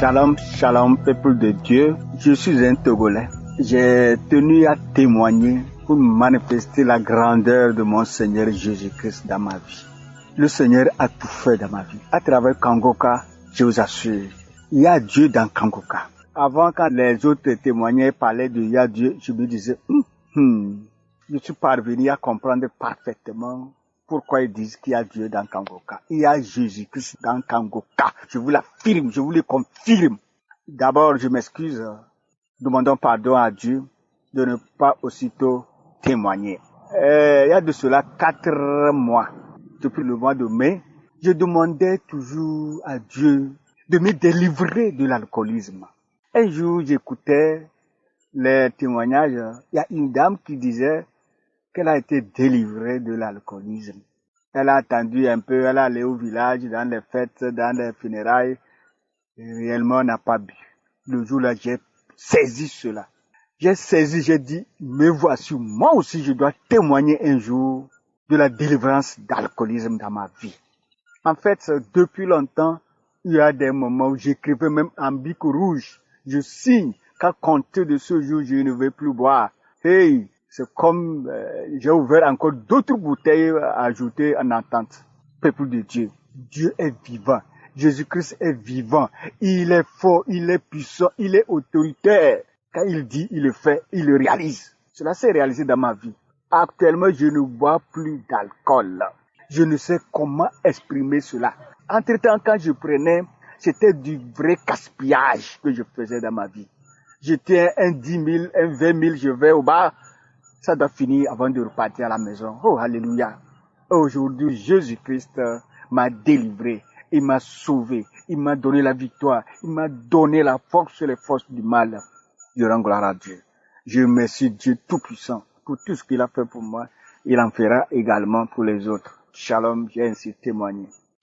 Shalom, shalom, peuple de Dieu. Je suis un Togolais. J'ai tenu à témoigner pour manifester la grandeur de mon Seigneur Jésus-Christ dans ma vie. Le Seigneur a tout fait dans ma vie. À travers Kangoka, je vous assure, il y a Dieu dans Kangoka. Avant, quand les autres témoignaient, parlaient de il y a Dieu, je me disais, je suis parvenu à comprendre parfaitement pourquoi ils disent qu'il y a Dieu dans Kangoka. Il y a Jésus-Christ dans Kangoka. Je vous l'affirme, je vous le confirme. D'abord, je m'excuse. Demandons pardon à Dieu de ne pas aussitôt témoigner. Il y a de cela 4 mois, depuis le mois de mai, je demandais toujours à Dieu de me délivrer de l'alcoolisme. Un jour, j'écoutais les témoignages. Il y a une dame qui disait qu'elle a été délivrée de l'alcoolisme. Elle a attendu un peu, elle est allée au village, dans les fêtes, dans les funérailles, et réellement n'a pas bu. Le jour-là, j'ai saisi cela. J'ai dit, me voici, moi aussi je dois témoigner un jour de la délivrance d'alcoolisme dans ma vie. En fait, depuis longtemps, il y a des moments où j'écrivais même en bic rouge. Je signe qu'à compter de ce jour, je ne vais plus boire. Hey, c'est comme j'ai ouvert encore d'autres bouteilles à ajouter en attente. Peuple de Dieu, Dieu est vivant. Jésus-Christ est vivant. Il est fort, il est puissant, il est autoritaire. Quand il dit, il le fait, il le réalise. Cela s'est réalisé dans ma vie. Actuellement, je ne bois plus d'alcool. Je ne sais comment exprimer cela. Entre-temps, quand je prenais, c'était du vrai gaspillage que je faisais dans ma vie. J'étais un 10 000, un 20 000, je vais au bar. Ça doit finir avant de repartir à la maison. Oh, alléluia. Aujourd'hui, Jésus-Christ m'a délivré. Il m'a sauvé. Il m'a donné la victoire. Il m'a donné la force sur les forces du mal. Je rends gloire à Dieu. Je remercie Dieu Tout-Puissant pour tout ce qu'il a fait pour moi. Il en fera également pour les autres. Shalom, j'ai ainsi témoigné.